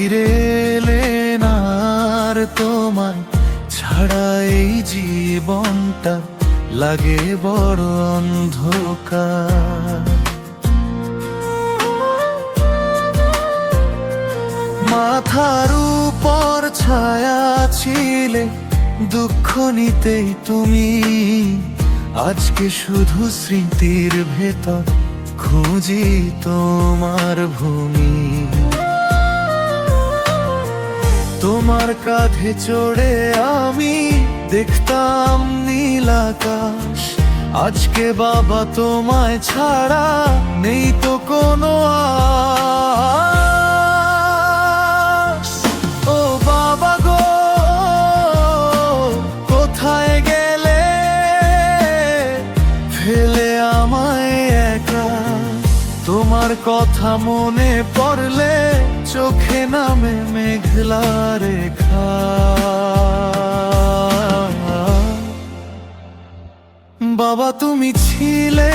ফিরে এলেন আর তোমায় ছাড়া এই জীবনটা লাগে বড় অন্ধকার। মাথার উপর ছায়া ছিলে, দুঃখ নিতেই তুমি, আজকে শুধু স্মৃতির ভেতর খুঁজি তোমার ভূমি। তোমার কাঁধে চড়ে আমি দেখতাম নীল আকাশ, আজকে বাবা তোমায় ছাড়া নেই তো কোনো আশ। ও বাবা গো, কোথায় গেলে ফেলে আমায় একা? তোমার কথা মনে পড়লে চোখে নামে মেঘলা রেখা। বাবা তুমি ছিলে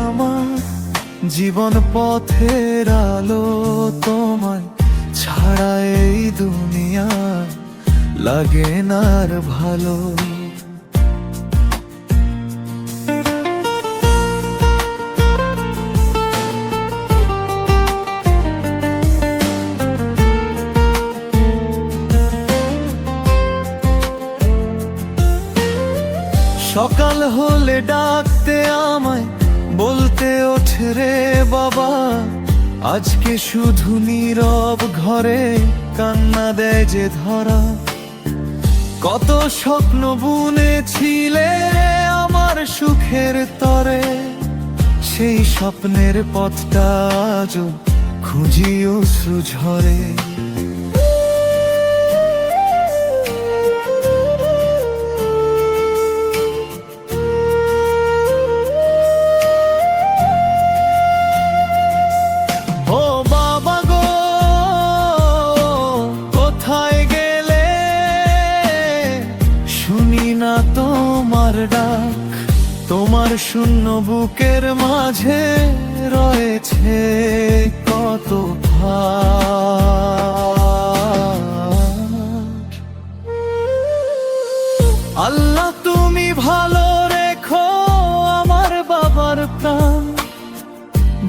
আমার জীবন পথের আলো, তোমায় ছাড়া এই দুনিয়া লাগে না আর ভালো। সকাল হলে ডাকতে আমায় বলতে ওঠে রে বাবা, আজকে শুধু নীরব ঘরে কান্না দেয় যে ধরা। কত স্বপ্ন বুনেছিলে আমার সুখের তরে, সেই স্বপ্নের পথটা আজও খুঁজি অশ্রু ঝরে। তোমার ডাক, তোমার শূন্য বুকের মাঝে রয়েছে কত ভাগ। আল্লাহ তুমি ভালো রেখো আমার বাবার প্রাণ,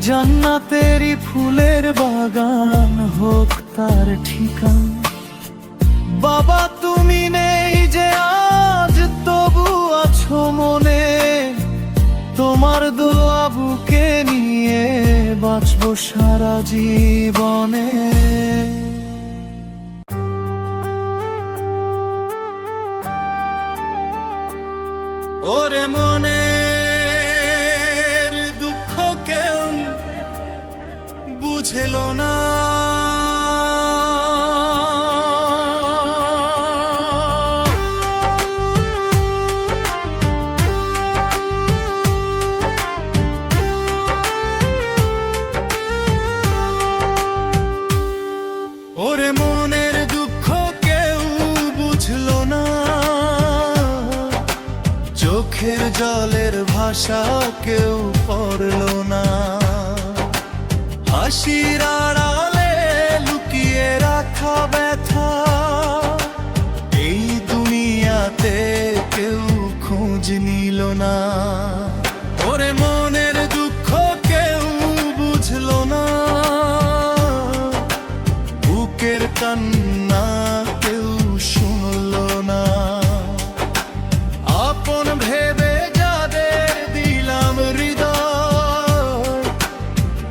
জান্নাতেরই ফুলের বাগান হোক তার ঠিকান। বাবা তুমি নেই যে আজ, তবু আছো মনে, তোমার দোয়া বুকে নিয়ে বাঁচবো সারা জীবনে। ওরে মনের দুঃখ কেউ বুঝল না, ওরে মনের দুঃখ কেউ বুঝলো না, চোখের জলের ভাষা কেউ পড়লো না। হাসির আড়ালে লুকিয়ে রাখা ব্যথা এই দুনিয়াতে কেউ খোঁজ নিল না। ওরে মনের দুঃখ কেউ বুঝলো না, বুকের কান্না কেউ শুনলো না। আপন ভেবে যাদের দিলাম হৃদয়,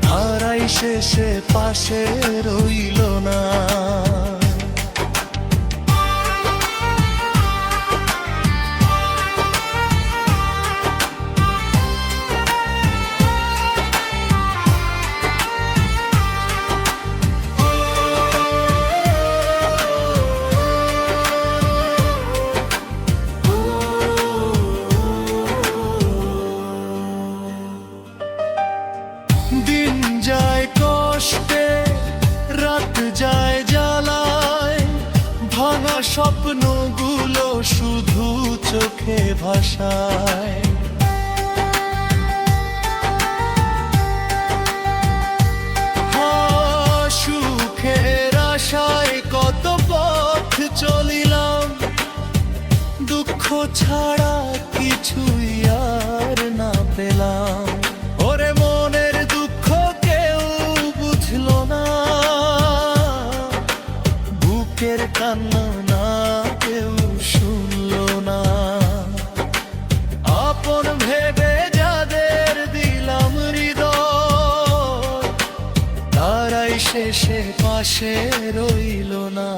তারাই শেষে পাশে রইল না। দিন যায় কষ্টে, রাত যায় জ্বালায়, ভাঙা স্বপ্নগুলো শুধু চোখে ভাসায়। সুখের আশায় ছাড়া কিছুই আর না পেলাম। ওরে মনের দুঃখ কেউ বুঝলো না, বুকের কান্না না কেউ শুনলো না। আপন ভেবে যাদের দিলাম হৃদয়, তারাই শেষে পাশে রইল না।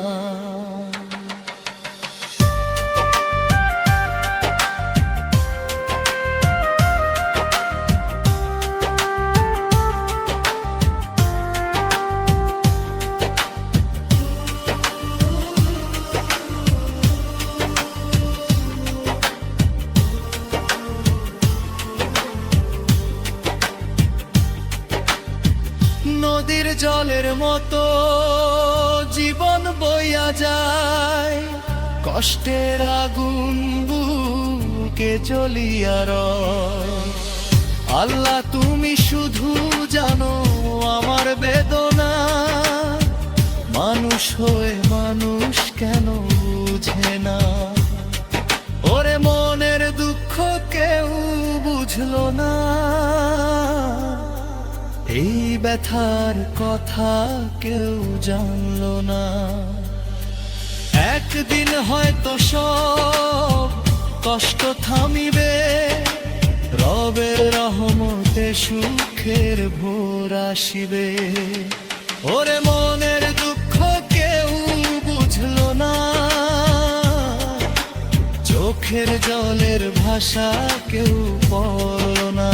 নদীর জলের মতো জীবন বইয়া যায়, কষ্টের আগুন বুকে জ্বলিয়া রয়। আল্লাহ তুমি শুধু জানো আমার বেদনা, মানুষ হয়ে মানুষ কেন বুঝে না। ওরে মনের দুঃখ কেউ বুঝলো না, এই ব্যথার কথা কেউ জানলো না। একদিন হয়তো সব কষ্ট থামিবে, রবের রহমতে সুখের ভোর আসিবে। ওরে মনের দুঃখ কেউ বুঝলো না, চোখের জলের ভাষা কেউ পড়লো না।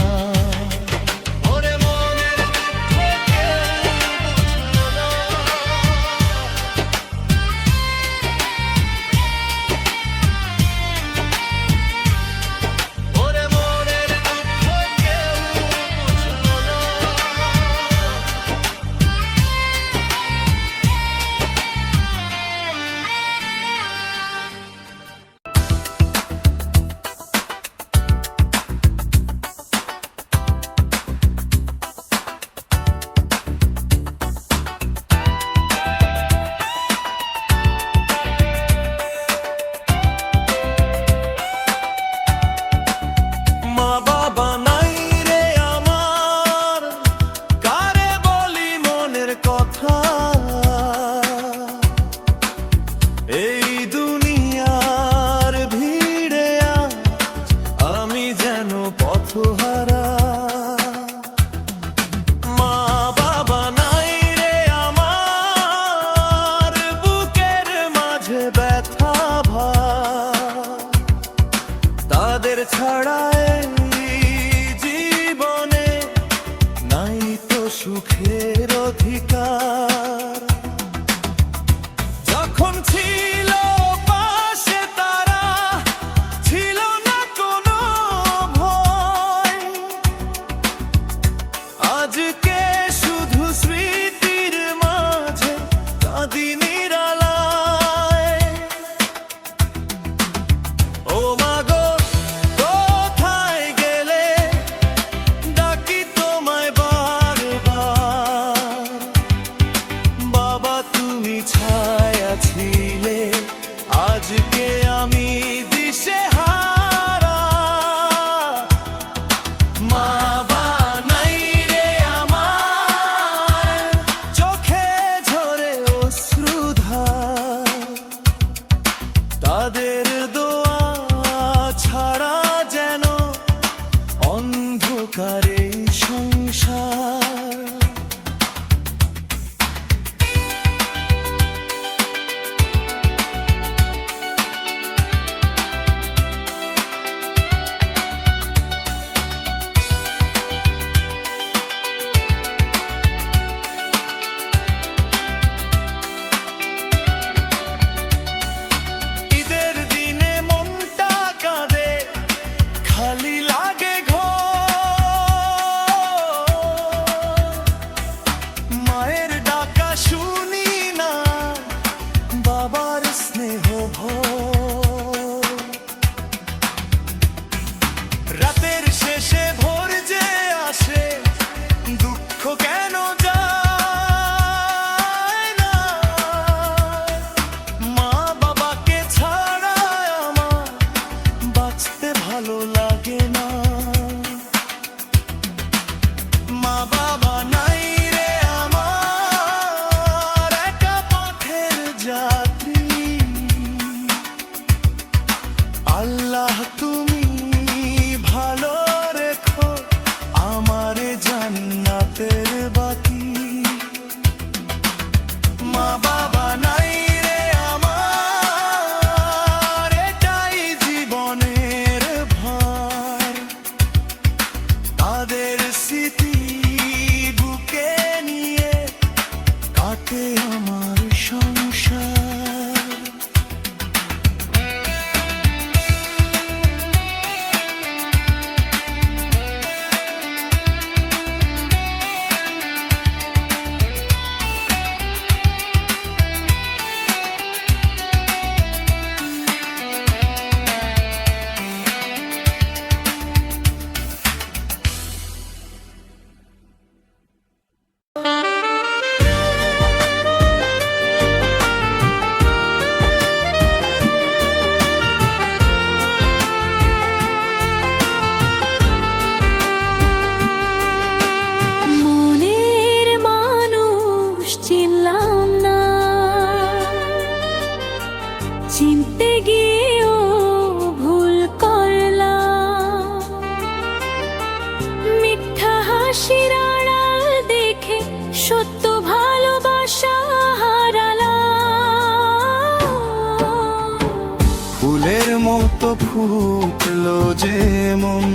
মতো ফুটলো যে মন,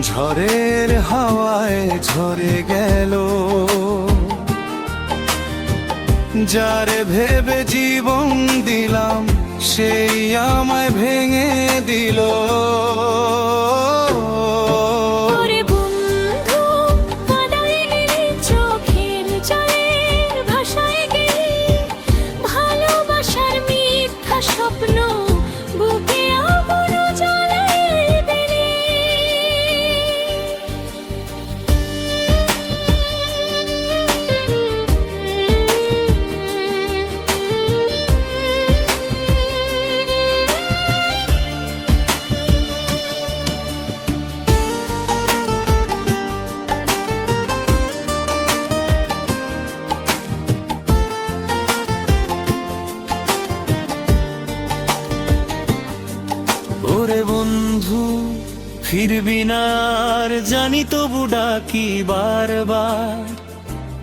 ঝড়ের হাওয়ায় ঝরে গেল। যারে ভেবে জীবন দিলাম সেই আমায় ভেঙে দিল। ওরে বন্ধু ফিরবি না আর জানি, তবু ডাকি বারবার।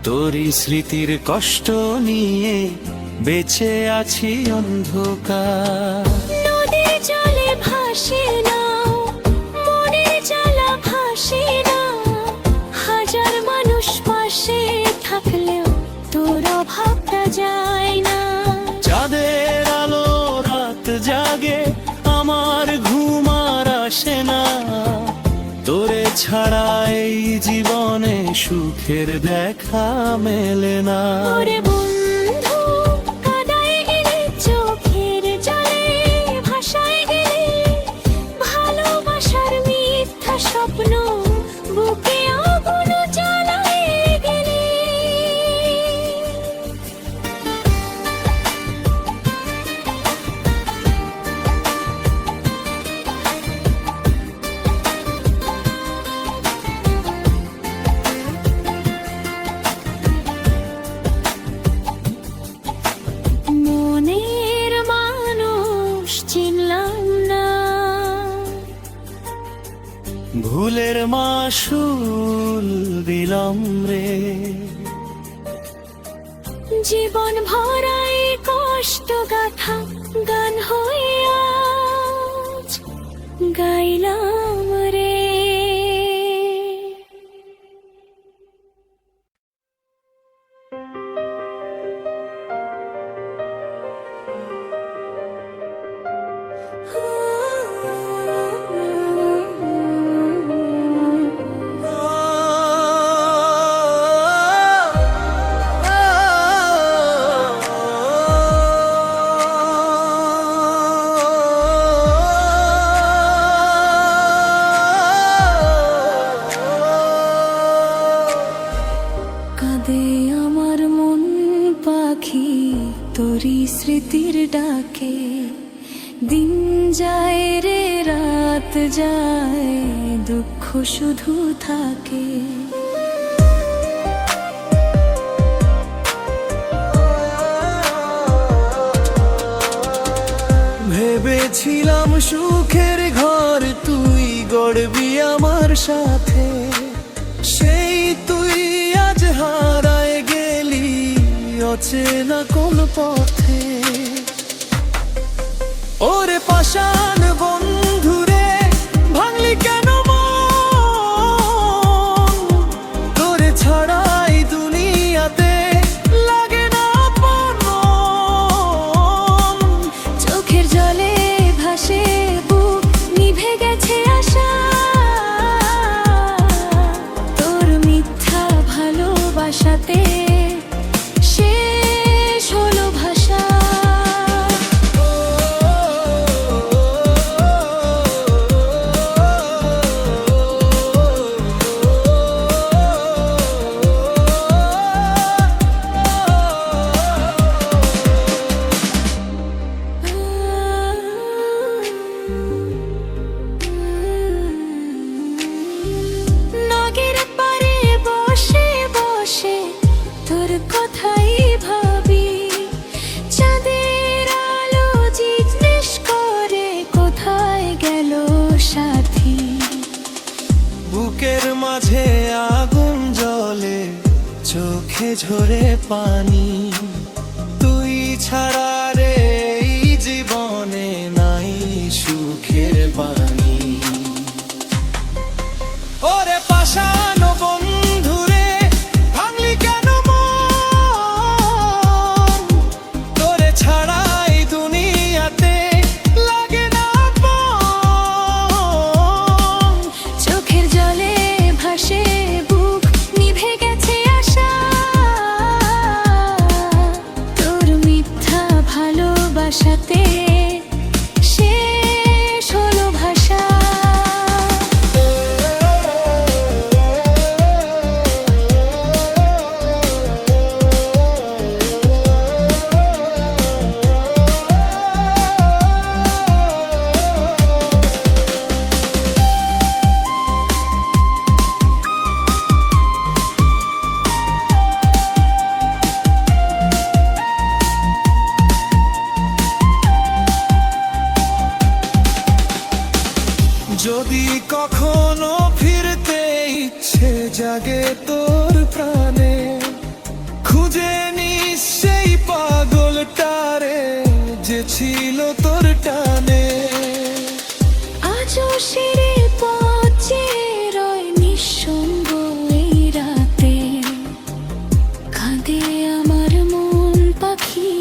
তোরই স্মৃতির কষ্ট নিয়ে বেঁচে আছি অন্ধকার। নদীর জলে ভাসে না, মনের জ্বালা ভাসে না। হাজার মানুষ পাশে থাকলেও তোর অভাবটা যায় না। চাঁদের আলো রাত জাগে, আমার ঘুম আর আসে না। তোরে ছাড়া এই জীবনে সুখের দেখা মেলে না। ওরে বন্ধু কাদায় গেলে চোখের জলে ভাসায় গেলে, ভালোবাসার মিথ্যা স্বপ্ন বুকে আগুন জ্বালায় গেলে। মনের মানুষ চিনলাম না, ভুলের মাসুল দিলাম রে। জীবন ভরাই কষ্ট গাথা গান হয়ে আজ গাইলাম রে। কাঁদে আমার মন পাখি তোরই স্মৃতির ডাকে। দিন যায় রে রাত যায়, দুঃখ শুধু থাকে। ভেবেছিলাম সুখের ঘর তুই গড়বি আমার সাথে, সেই তুই আজ হারায় গেলি অচেনা কোন পথে। ওরে পাষাণ বন্ধুরে ভাঙলি কেন মন, তোরে ছাড়াই দুনিয়াতে লাগে না আপন। চোখের জলে ভাসে বুক, নিভে গেছে আশা। তোর মিথ্যা ভালোবাসাতে শেষ হলো ভাষা। নগের পারে বসে বসে তোর কথাই ভাবি। চাঁদের আলো জিজ্ঞেস করে কোথায় গেল সাথী। বুকের মাঝে আগুন জ্বলে, চোখে ঝরে পানি। তুই ছাড়া রে এই জীবন ভালোবাসাতে শেষ হলো ভাষা। যদি কখনো ফিরতে ইচ্ছে জাগে তোর প্রাণে, খুঁজে নিস সেই পাগলটারে যে ছিল তোর টানে। আজও সিঁড়ি পথে রয় নিঃসঙ্গ এই রাতে, কাঁদে আমার মন পাখি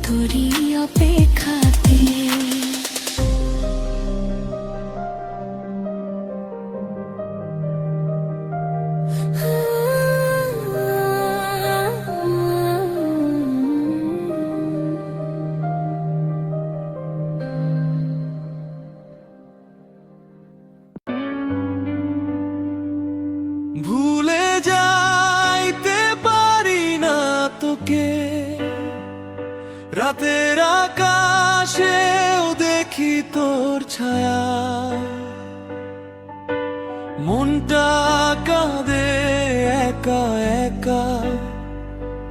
তোরই অপেক্ষাতে। ভুলে যাইতে পারি না তোকে, রাতের আকাশেও দেখি তোর ছায়া। মনটা কাঁদে একা একা,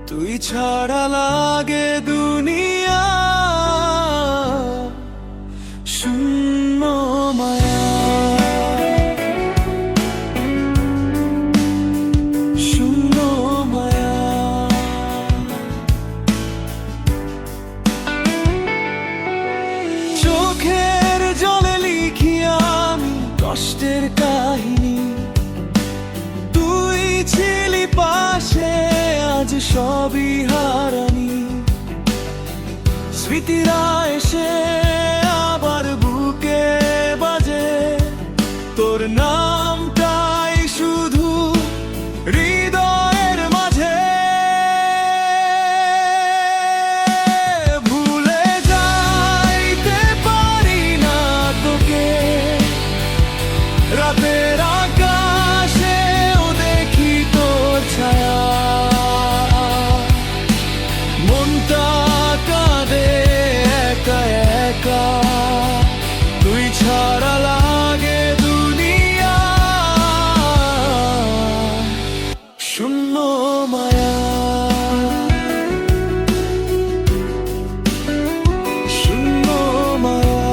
তুই ছাড়া লাগে দুনিয়া শূন্য মায়া। চোখের জলে লিখি আমি কষ্টের কাহিনী, তুই ছিলি পাশে আজ সবই হারানি। স্মৃতিরা এসে আবার বুকে বাজে, তোর নামটাই শুধু হৃদয়ের মাঝে। ভুলে যাইতে পারি না তোকে, রাতের আকাশেও দেখি তোর ছায়া। মনটা কাঁদে একা একা, তুই ছাড়া লাগে দুনিয়া শূন্য মায়া। শূন্য মায়া।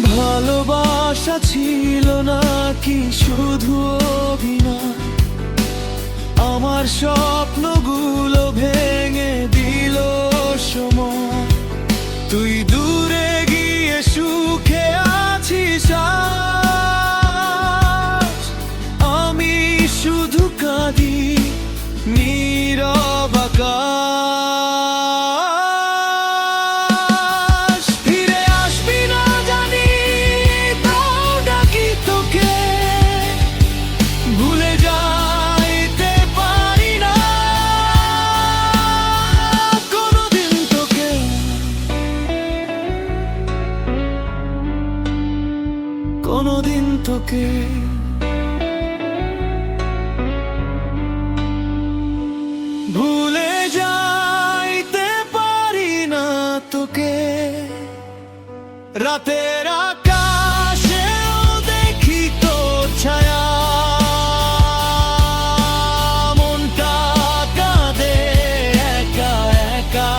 ভালোবাসা ছিল নাকি শুধু অভিনয়, আমার স্বপ্নগুলো ভেঙে দিল সময়। তুই দূরে গিয়ে সুখে আছিস আজ, আমি শুধু কাঁদি নীরব আকাশ। ফিরে আসবি না জানি, তাও ডাকি তোকে। ভুলে যাইতে পারি না কোনোদিন তোকে, কোনোদিন তোকে। ভুলে যাইতে পারি না তোকে, রাতের আকাশেও দেখি তোর ছায়া। মনটা কাঁদে একা একা,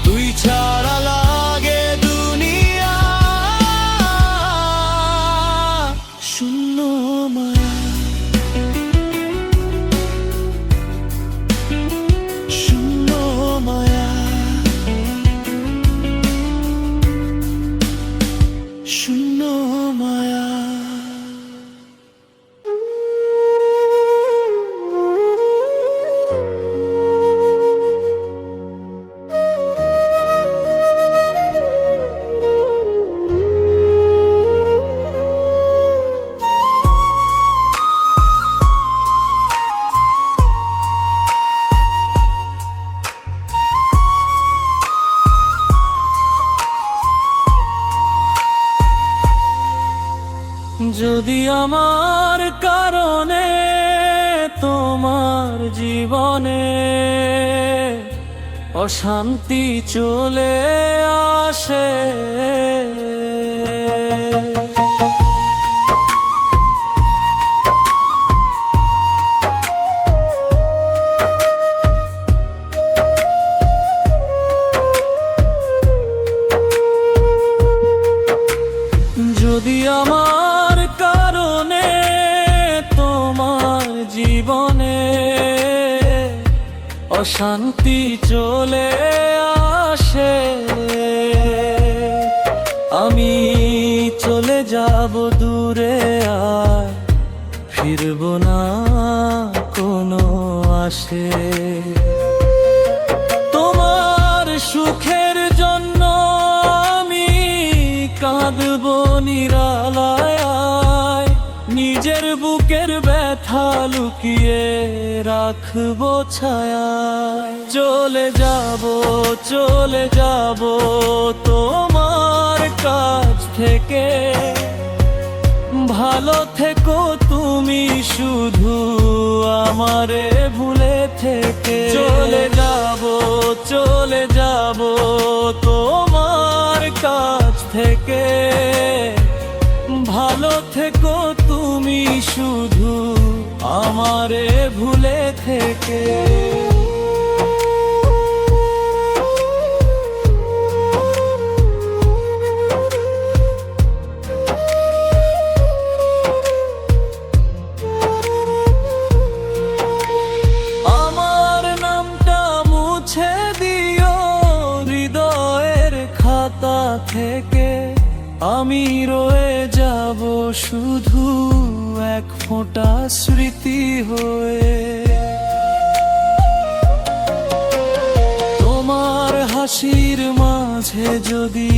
তুই ছাড়া লাগে দুনিয়া শূন্য মায়া। শূন্য মায়া। শূন্য মায়া। আমার কারণে তোমার জীবনে অশান্তি চলে আসে, যদি আমার কারণে তোমার জীবনে অশান্তি চলে আসে, আমি চলে যাব দূরে, আর ফিরব না কোনো আসে। তোমার সুখের জন্য আমি কাঁদবো নিরালায়, নিজের বুকের ব্যথা লুকিয়ে রাখবো ছায়ায়। চলে যাব তোমার কাছ থেকে, ভালো থেকো তুমি শুধু আমারে ভুলে থেকে। চলে যাব তোমার কাছ থেকে, ভালো থেকো তুমি শুধু আমারে ভুলে থেকে। আমার নামটা মুছে দিও হৃদয়ের খাতা থেকে, আমি রয়ে যাব শুধু এক ফোঁটা স্মৃতি হয়ে। তোমার হাসির মাঝে যদি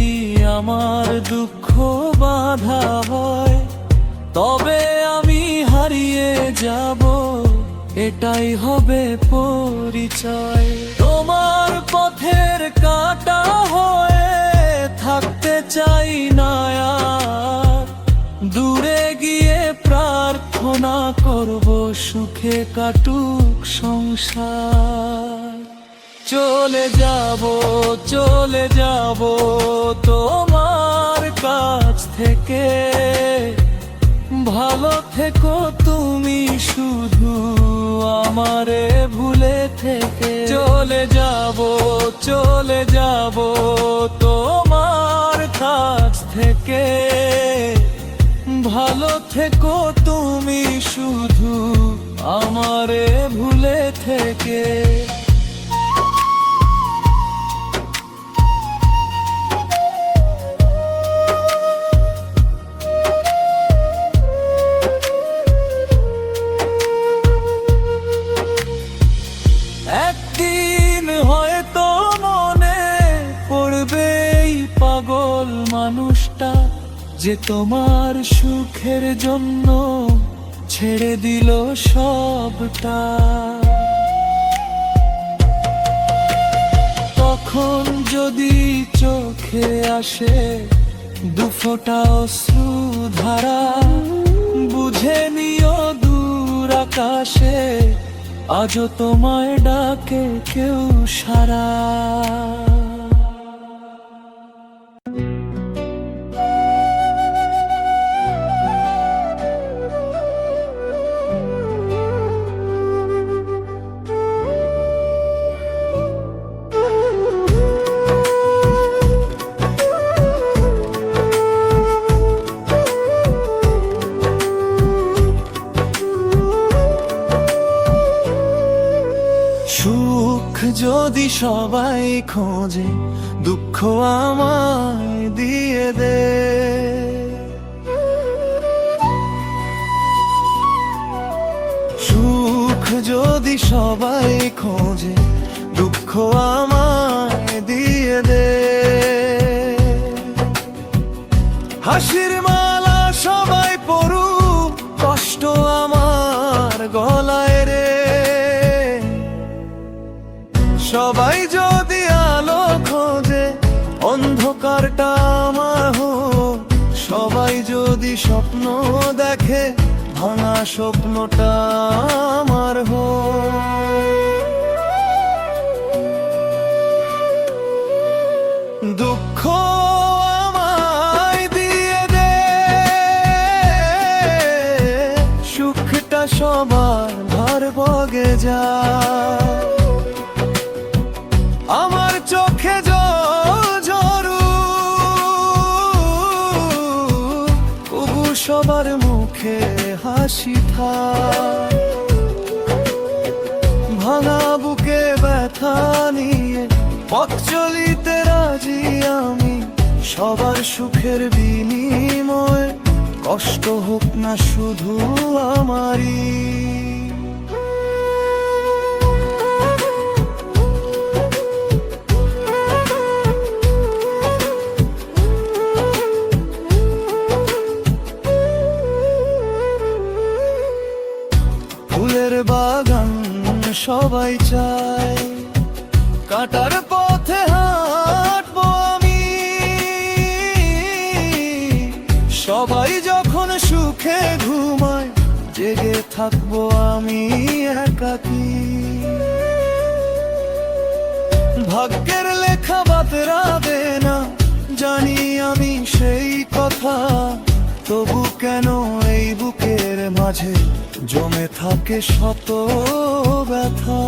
আমার দুঃখ বাঁধা হয়, তবে আমি হারিয়ে যাব, এটাই হবে পরিচয়। তোমার পথের কাঁটা হয়ে থাকতে চাই না আর, দূরে গিয়ে প্রার্থনা করব সুখে কাটুক সংসার। চলে যাব তোমার কাছ থেকে, ভালো থেকো তুমি শুধু আমারে ভুলে থেকে। চলে যাব তোমার কাছ থেকে, ভালো থেকো তুমি শুধু আমারে ভুলে থেকে। একদিন হয়তো মনে পড়বে এই পাগল মানুষটা, যে তোমার সুখের জন্য ছেড়ে দিল সবটা। তখন যদি চোখে আসে দুফোঁটা অশ্রু ধারা, বুঝে নিও দূর আকাশে আজও তোমায় ডাকে কেউ সারা। সুখ যদি সবাই খোঁজে, দুঃখ আমায় দিয়ে দে। সুখ যদি সবাই খোঁজে, দুঃখ আমায় দিয়ে দে। হাসির মালা সবাই পড়ুক, কষ্ট আমার গলায় রে। সবাই যদি আলো খোঁজে, অন্ধকারটা আমার হোক। সবাই যদি স্বপ্ন দেখে, ভাঙা স্বপ্নটা আমার দুঃখ আমায় দিয়ে দে, সুখটা সবার ভার বগে যায়। আমার চোখে জল ঝরু, তবু সবার মুখে হাসি থাক। ভাঙা বুকে ব্যথা নিয়ে পথ চলিতে রাজি আমি, সবার সুখের বিনিময়ে কষ্ট হোক না শুধু আমারই। ফুলের বাগান সবাই চায়, কাটার পথে হাঁটবো আমি। সবাই যখন সুখে ঘুমায়, জেগে থাকবো আমি একাকী। ভাগ্যের লেখা বাতরাবে না, জানি আমি সেই কথা। তবু কেন এই বুকের মাঝে জমে থাকে শত ব্যথা।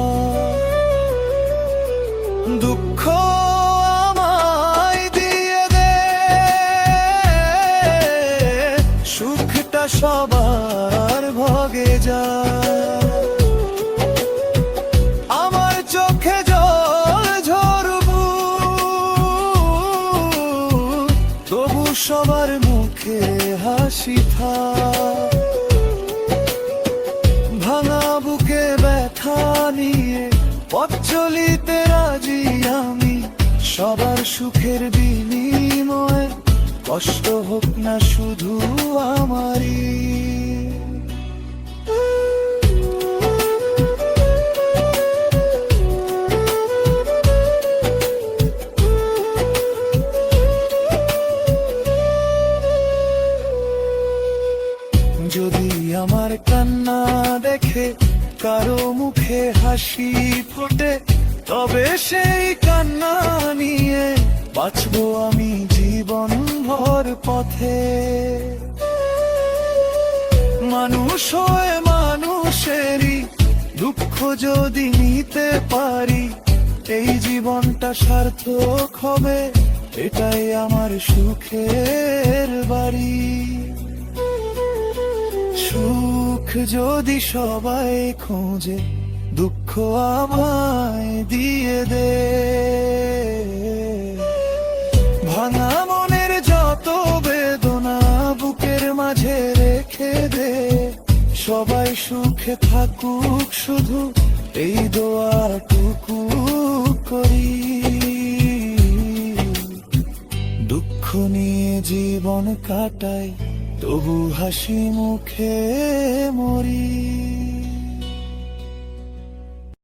দুঃখ আমায় দিয়ে দে, সুখটা সবার ভগে যায়। আমার চোখে জল ঝরবু, তবু সবার মুখে হাসি থাক। ভাঙা বুকে ব্যথা নিয়ে পথ চলিতে রাজি আমি, সবার সুখের বিনিময়ে কষ্ট হোক না শুধু আমারই। যদি আমার কান্না দেখে কারো মুখে হাসি ফোটে, তবে সেই কান্না নিয়ে বাঁচবো আমি জীবন ভর পথে। মানুষ হয়ে মানুষেরই দুঃখ যদি নিতে পারি, এই জীবনটা সার্থক হবে, এটাই আমার সুখের বাড়ি। সুখ যদি সবাই খোঁজে, দুঃখ আমায় দিয়ে দে। ভাঙা মনের যত বেদনা বুকের মাঝে রেখে দে। সবাই সুখে থাকুক শুধু এই দোয়াটুকু করি। দুঃখ নিয়ে জীবন কাটাই, তবু হাসি মুখে মরি।